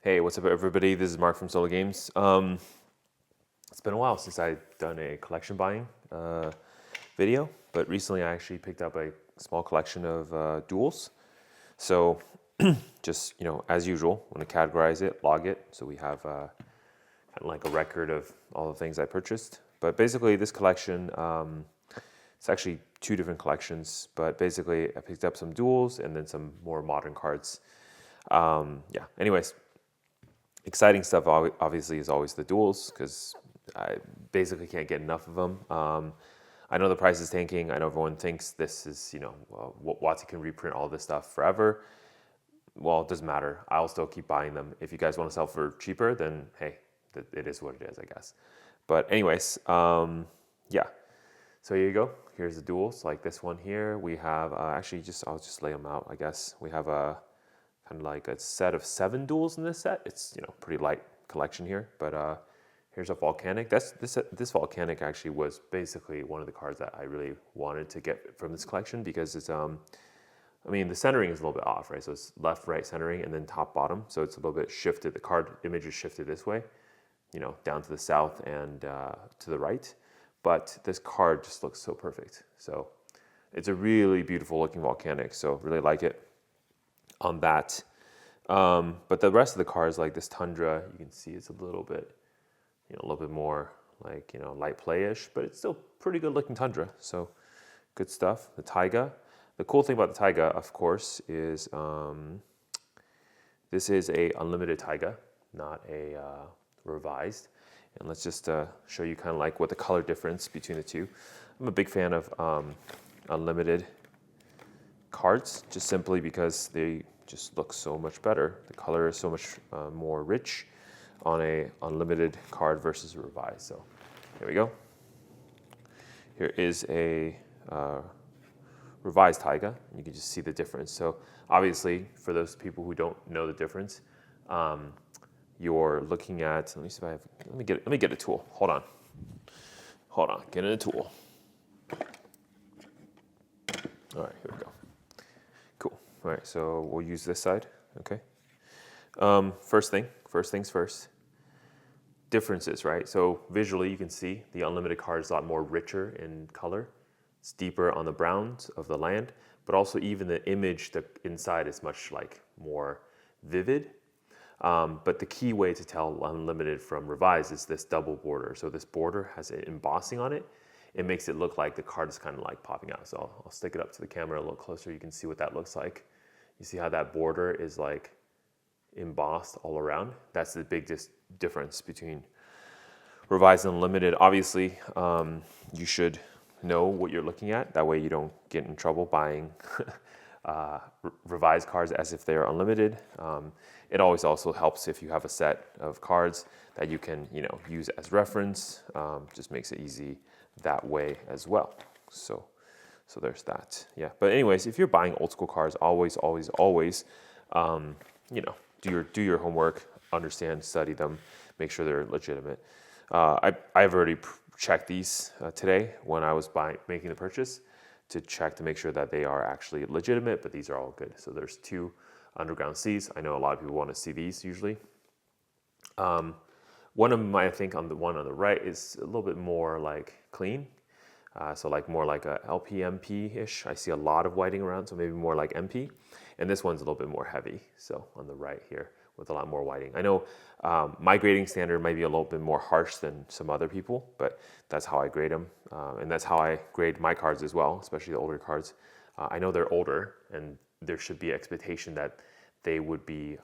Hey, what's up, everybody? This is Mark from Solo Games. It's been a while since I've done a collection buying video, but recently I actually picked up a small collection of duels. So, just as usual, I'm gonna categorize it, log it, so we have kind of like a record of all the things I purchased. But basically, this collection, it's actually two different collections. But basically, I picked up some duels and then some more modern cards. Yeah. Anyways. Exciting stuff, obviously, is always the duels because I basically can't get enough of them. I know the price is tanking. I know everyone thinks this is, Watsi can reprint all this stuff forever. Well, it doesn't matter. I'll still keep buying them. If you guys want to sell for cheaper, then hey, it is what it is, I guess. But anyways, yeah. So here you go. Here's the duels, like this one here. We have I'll just lay them out, I guess. We have a kind of like a set of 7 duels in this set. It's pretty light collection here, but here's a volcanic. This volcanic actually was basically one of the cards that I really wanted to get from this collection because it's I mean the centering is a little bit off, right? So it's left, right centering, and then top, bottom. So it's a little bit shifted. The card image is shifted this way, down to the south and to the right. But this card just looks so perfect. So it's a really beautiful looking volcanic. So really like it on that. But the rest of the cards, like this Tundra, you can see it's a little bit more like, light playish, but it's still pretty good looking Tundra. So good stuff. The Taiga. The cool thing about the Taiga, of course, is this is a unlimited Taiga, not a revised. And let's just show you kind of like what the color difference between the two. I'm a big fan of unlimited cards, just simply because they just look so much better. The color is so much more rich on a unlimited card versus a revised. So here we go. Here is a revised Taiga. You can just see the difference. So obviously, for those people who don't know the difference, you're looking at. Let me see if I have. Let me get a tool. Hold on. Get in a tool. All right, here we go. Cool. All right, so we'll use this side. Okay. First things first. Differences, right? So visually, you can see the unlimited card is a lot more richer in color. It's deeper on the browns of the land, but also even the image inside is much more vivid. But the key way to tell unlimited from revised is this double border. So this border has an embossing on it. It makes it look like the card is kind of like popping out. So I'll stick it up to the camera a little closer. You can see what that looks like. You see how that border is like embossed all around? That's the big difference between revised and unlimited. Obviously, you should know what you're looking at. That way you don't get in trouble buying revised cards as if they are unlimited. It always also helps if you have a set of cards that you can use as reference. Just makes it easy that way as well. So there's that. Yeah. But anyways, if you're buying old school cards, always, do your homework, understand, study them, make sure they're legitimate. I've already checked these today when I was making the purchase to check to make sure that they are actually legitimate, but these are all good. So there's 2 underground seas. I know a lot of people want to see these usually. One of them, I think, on the one on the right is a little bit more like clean. So more like a LP-MP-ish. I see a lot of whiting around, so maybe more like MP. And this one's a little bit more heavy. So on the right here with a lot more whiting. I know my grading standard might be a little bit more harsh than some other people, but that's how I grade them. And that's how I grade my cards as well, especially the older cards. I know they're older and there should be expectation that they would be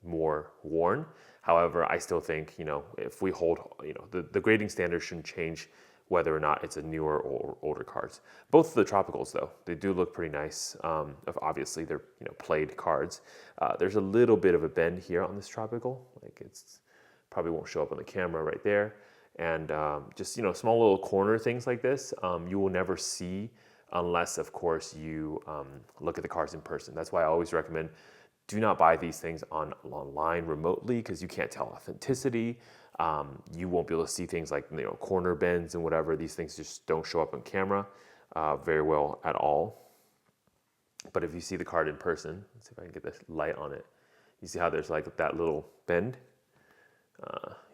more worn. However, I still think, if we hold, the grading standard shouldn't change whether or not it's a newer or older cards. Both of the tropicals, though, they do look pretty nice. Obviously, they're played cards. There's a little bit of a bend here on this tropical. It's probably won't show up on the camera right there. And just small little corner things like this, you will never see unless, of course, you look at the cards in person. That's why I always recommend do not buy these things online remotely because you can't tell authenticity. You won't be able to see things like corner bends and whatever. These things just don't show up on camera very well at all. But if you see the card in person, let's see if I can get this light on it. You see how there's like that little bend?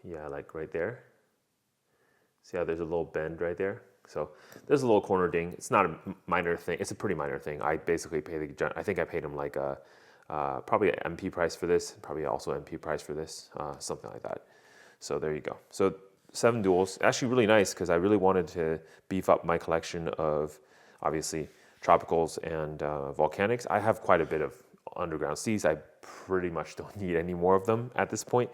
Yeah, like right there. See how there's a little bend right there? So there's a little corner ding. It's not a minor thing. It's a pretty minor thing. I basically I think I paid him like a, probably an MP price for this, probably also MP price for this, something like that. So there you go. So 7 duels, actually really nice because I really wanted to beef up my collection of, obviously, tropicals and volcanics. I have quite a bit of underground seas. I pretty much don't need any more of them at this point.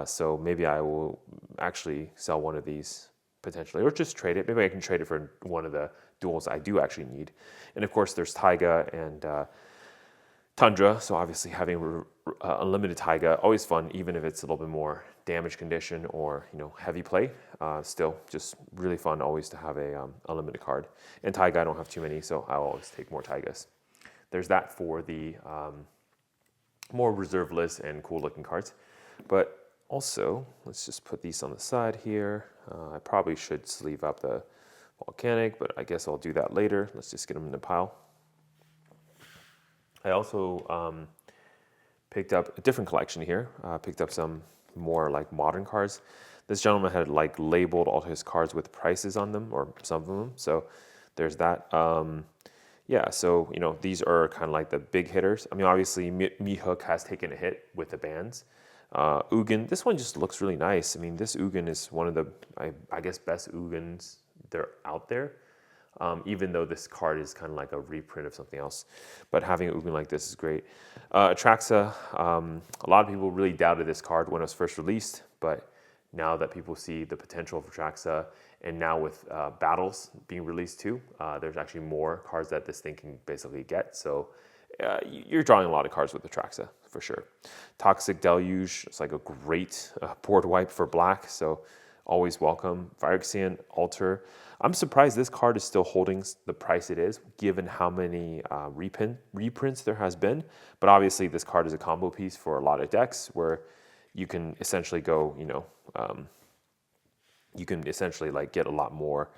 So maybe I will actually sell one of these potentially, or just trade it. Maybe I can trade it for one of the duels I do actually need. And of course, there's Taiga and Tundra. So obviously, having unlimited Taiga always fun, even if it's a little bit more damage condition or heavy play. Still, just really fun always to have a unlimited card. And Taiga, I don't have too many, so I'll always take more Taigas. There's that for the more reserve list and cool looking cards. But also, let's just put these on the side here. I probably should sleeve up the volcanic, but I guess I'll do that later. Let's just get them in the pile. I also picked up a different collection here. Picked up some more like modern cards. This gentleman had like labeled all his cards with prices on them, or some of them. So there's that. Yeah, so these are kind of like the big hitters. I mean, obviously Mihawk has taken a hit with the bans. Ugin, this one just looks really nice. I mean, this Ugin is one of the, I guess, best Ugins they're out there. Even though this card is kind of like a reprint of something else. But having an Ugin like this is great. Atraxa, a lot of people really doubted this card when it was first released, but now that people see the potential of Atraxa, and now with battles being released too, there's actually more cards that this thing can basically get. So you're drawing a lot of cards with Atraxa, for sure. Toxic Deluge, it's like a great board wipe for black, so always welcome. Phyrexian Altar. I'm surprised this card is still holding the price it is, given how many reprints there has been. But obviously, this card is a combo piece for a lot of decks where you can essentially go, you can essentially like get a lot more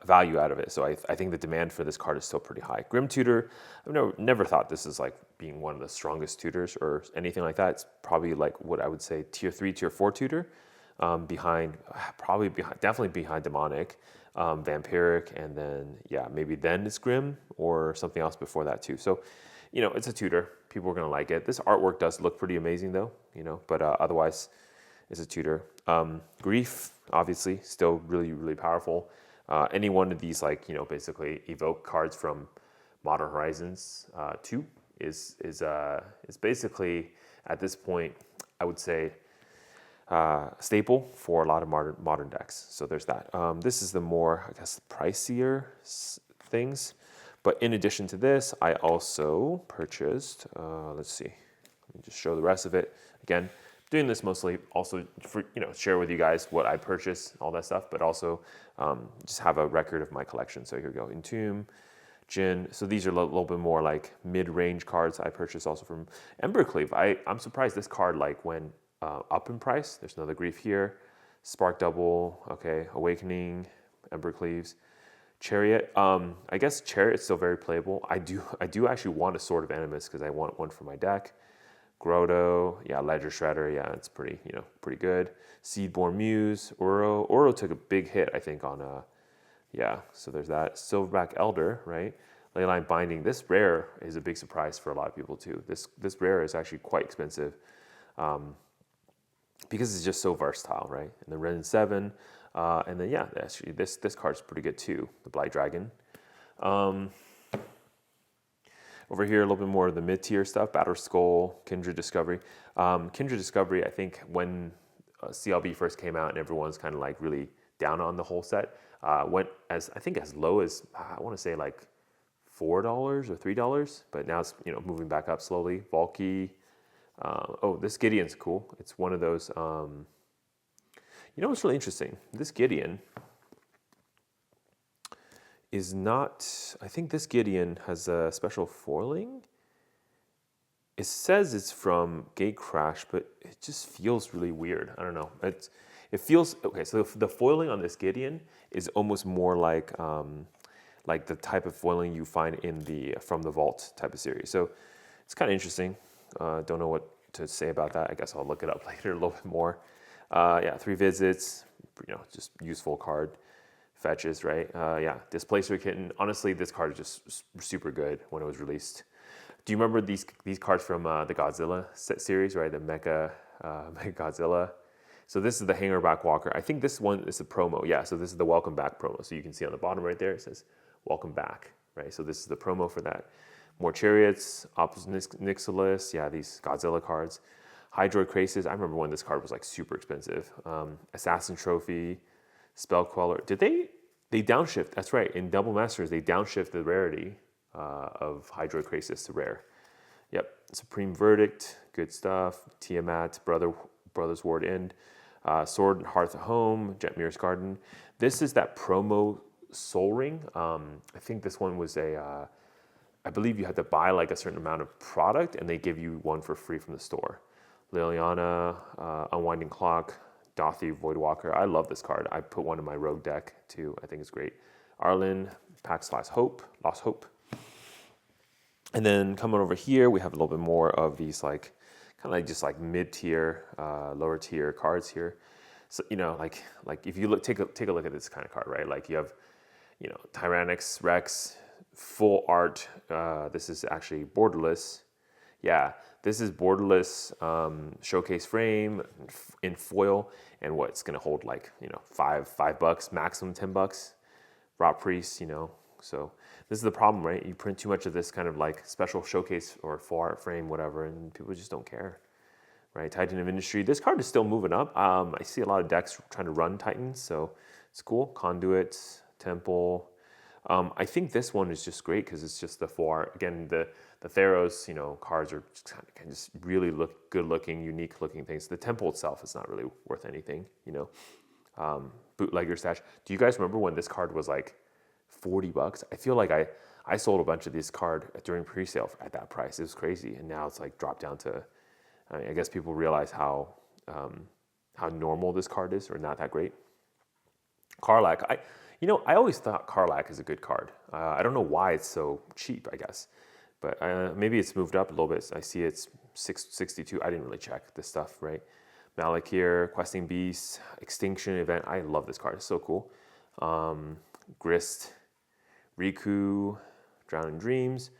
value out of it. So I think the demand for this card is still pretty high. Grim Tutor, I've never thought this is like being one of the strongest tutors or anything like that. It's probably like what I would say tier 3, tier 4 tutor. Definitely behind Demonic, Vampiric, and then maybe then it's Grim or something else before that too. So, it's a tutor. People are gonna like it. This artwork does look pretty amazing though, but otherwise, it's a tutor. Grief, obviously, still really, really powerful. Any one of these, like basically evoke cards from Modern Horizons 2 is basically at this point, I would say. Staple for a lot of modern decks. So there's that. This is the more, I guess, pricier things. But in addition to this, I also purchased, let's see, let me just show the rest of it. Again, doing this mostly also for, share with you guys what I purchased, all that stuff, but also just have a record of my collection. So here we go, Entomb, Jin. So these are a little bit more like mid-range cards I purchased also from Embercleave. I'm surprised this card like went up in price. There's another Grief here. Spark Double, okay, Awakening, Embercleaves, Chariot. I guess Chariot's still very playable. I do actually want a Sword of Animus because I want one for my deck. Grotto, Ledger Shredder, it's pretty good. Seedborn Muse, Uro. Uro took a big hit, I think, on so there's that. Silverback Elder, right? Leyline Binding. This rare is a big surprise for a lot of people too. This rare is actually quite expensive. Because it's just so versatile, right? And the Ren 7, and then actually this card's pretty good too, the Blight Dragon. Over here, a little bit more of the mid-tier stuff, Battle Skull, Kindred Discovery. Kindred Discovery, I think when CLB first came out and everyone's kind of like really down on the whole set, went as low as, I want to say like $4 or $3, but now it's moving back up slowly. Valky. This Gideon's cool. It's one of those, what's really interesting? This Gideon is not, I think this Gideon has a special foiling. It says it's from Gatecrash, but it just feels really weird. I don't know. It feels, okay, so the foiling on this Gideon is almost more like the type of foiling you find in from the Vault type of series. So it's kind of interesting. Don't know what to say about that. I guess I'll look it up later a little bit more. Yeah, 3 visits, just useful card. Fetches, right? Yeah, Displacer Kitten. Honestly, this card is just super good when it was released. Do you remember these cards from the Godzilla series, right? The Mecha Godzilla. So this is the Hangerback Walker. I think this one is a promo. Yeah, so this is the Welcome Back promo. So you can see on the bottom right there, it says Welcome Back, right? So this is the promo for that. More Chariots, Opus Nixilis, yeah, these Godzilla cards. Hydroid Crisis, I remember when this card was like super expensive. Assassin Trophy, Spell Queller. Did they downshift? That's right. In Double Masters, they downshift the rarity of Hydroid Crisis to rare. Yep. Supreme Verdict, good stuff. Tiamat, Brothers Ward End, Sword Hearth at Home, Jetmir's Garden. This is that promo Soul Ring. I think this one was I believe you had to buy like a certain amount of product and they give you one for free from the store. Liliana, Unwinding Clock, Dothy, Voidwalker. I love this card. I put one in my Rogue deck too. I think it's great. Arlen, Pax Lost Hope. And then coming over here, we have a little bit more of these like kind of like just like mid-tier, lower tier cards here. So like if you take a look at this kind of card, right? Like you have Tyrannix Rex, full art. This is actually borderless. Yeah, this is borderless showcase frame in foil, and what's gonna hold like $5, maximum $10. Rot Priest, So this is the problem, right? You print too much of this kind of like special showcase or full art frame, whatever, and people just don't care, right? Titan of Industry. This card is still moving up. I see a lot of decks trying to run Titans, so it's cool. Conduit, Temple. I think this one is just great because it's just the full art. Again, the Theros, cards are just really good looking, unique looking things. The Temple itself is not really worth anything, Bootlegger Stash. Do you guys remember when this card was like $40? I feel like I sold a bunch of this card during pre-sale at that price. It was crazy, and now it's like dropped down to. I guess people realize how normal this card is, or not that great. Karlak, I always thought Karlak is a good card. I don't know why it's so cheap, I guess, but maybe it's moved up a little bit. I see it's 662. I didn't really check this stuff, right? Malakir, Questing Beast, Extinction Event. I love this card. It's so cool. Grist, Riku, Drowning Dreams,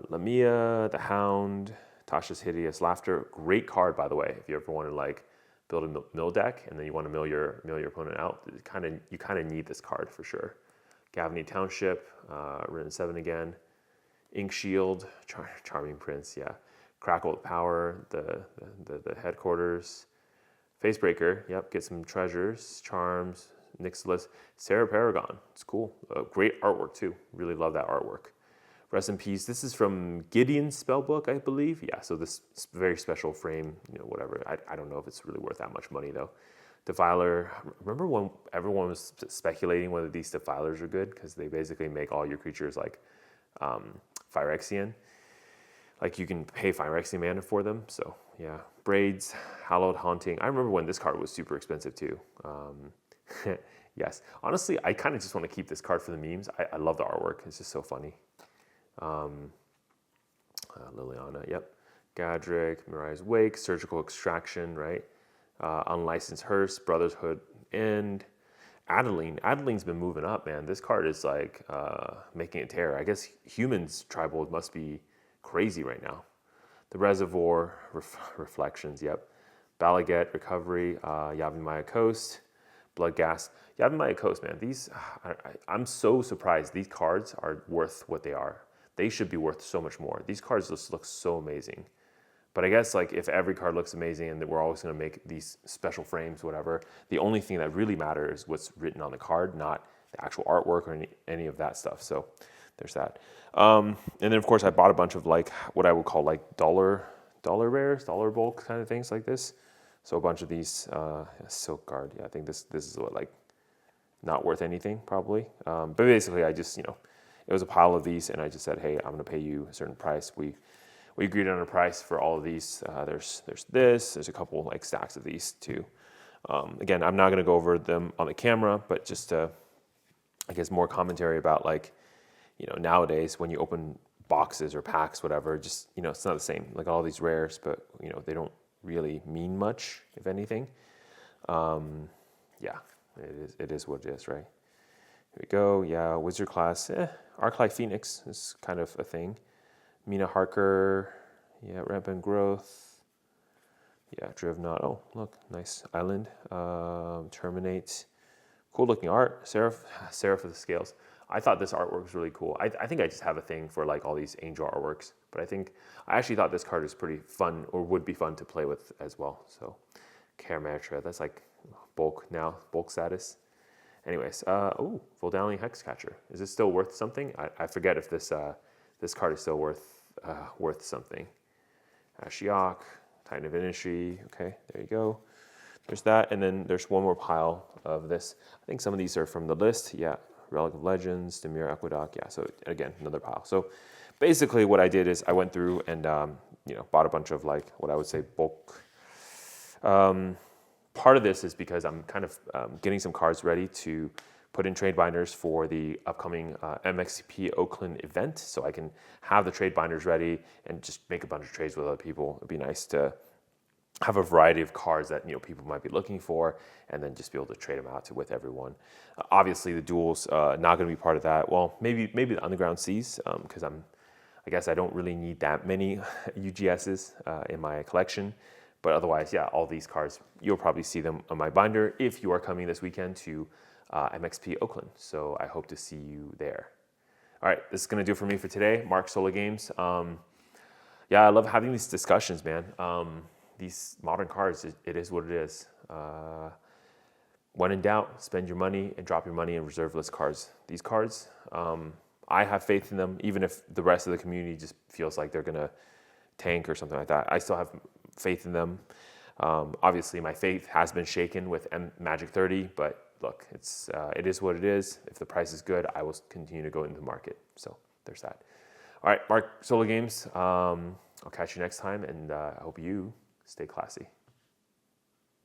Lamia, The Hound, Tasha's Hideous Laughter. Great card, by the way, if you ever want to like build a mill deck and then you want to mill your opponent out. You kind of need this card for sure. Gavany Township, Rin 7 again. Ink Shield, Charming Prince, yeah. Crackle of Power, the headquarters. Facebreaker, yep, get some treasures, charms, Nixilis. Sarah Paragon, it's cool. Great artwork too. Really love that artwork. Rest in peace. This is from Gideon's spellbook, I believe. Yeah, so this very special frame, whatever. I don't know if it's really worth that much money though. Defiler. Remember when everyone was speculating whether these Defilers are good because they basically make all your creatures like Phyrexian. Like you can pay Phyrexian mana for them. So yeah, Braids, Hallowed Haunting. I remember when this card was super expensive too. Yes, honestly, I kind of just want to keep this card for the memes. I love the artwork. It's just so funny. Liliana, yep. Gadrick, Mirai's Wake, Surgical Extraction, right? Unlicensed Hearse, Brotherhood End. Adeline. Adeline's been moving up, man. This card is like making a tear. I guess humans tribal must be crazy right now. The Reservoir, Reflections, yep. Balaget, Recovery, Yavimaya Coast, Bloodghast. Yavimaya Coast, man. These, I'm so surprised. These cards are worth what they are. They should be worth so much more. These cards just look so amazing. But I guess like if every card looks amazing and that we're always going to make these special frames, whatever, the only thing that really matters is what's written on the card, not the actual artwork or any of that stuff. So there's that. And then of course I bought a bunch of like what I would call like dollar rares, dollar bulk kind of things like this. So a bunch of these Silk Guard. Yeah, I think this is what like not worth anything probably. But basically I just it was a pile of these, and I just said, hey, I'm going to pay you a certain price. We agreed on a price for all of these. There's a couple like stacks of these too. Again, I'm not going to go over them on the camera, but just I guess more commentary about like, nowadays when you open boxes or packs, whatever. Just, it's not the same. Like all these rares, but they don't really mean much, if anything. Yeah, it is what it is, right? Here we go. Yeah, Wizard class. Arclight Phoenix is kind of a thing. Mina Harker. Yeah, Rampant Growth. Yeah, Drivnot. Oh, look, nice island. Terminate. Cool looking art. Seraph of the Scales. I thought this artwork was really cool. I think I just have a thing for like all these angel artworks, but I actually thought this card is pretty fun, or would be fun to play with as well. So, Karametra, that's like bulk status. Anyways, Voldalian Hexcatcher. Is this still worth something? I forget if this card is still worth something. Ashiok, Titan of Industry. Okay, there you go. There's that, and then there's one more pile of this. I think some of these are from the list. Yeah, Relic of Legends, Demir Aqueduct. Yeah, so again, another pile. So basically what I did is I went through and bought a bunch of like what I would say bulk. Part of this is because I'm kind of getting some cards ready to put in trade binders for the upcoming MXP Oakland event, so I can have the trade binders ready and just make a bunch of trades with other people. It'd be nice to have a variety of cards that people might be looking for, and then just be able to trade them out with everyone. Obviously, the duels not going to be part of that. Well, maybe the Underground Seas, because I guess I don't really need that many UGSs in my collection. But otherwise, yeah, all these cards, you'll probably see them on my binder if you are coming this weekend to MXP Oakland. So I hope to see you there. All right, this is going to do it for me for today. Mark, Solo Games. Yeah, I love having these discussions, man. These modern cards, it is what it is. When in doubt, spend your money and drop your money in reserve list cards. These cards, I have faith in them, even if the rest of the community just feels like they're going to tank or something like that. I still have faith in them. Obviously, my faith has been shaken with Magic 30, but look, it is what it is. If the price is good, I will continue to go into the market. So there's that. All right, Mark, Solo Games. I'll catch you next time, and I hope you stay classy.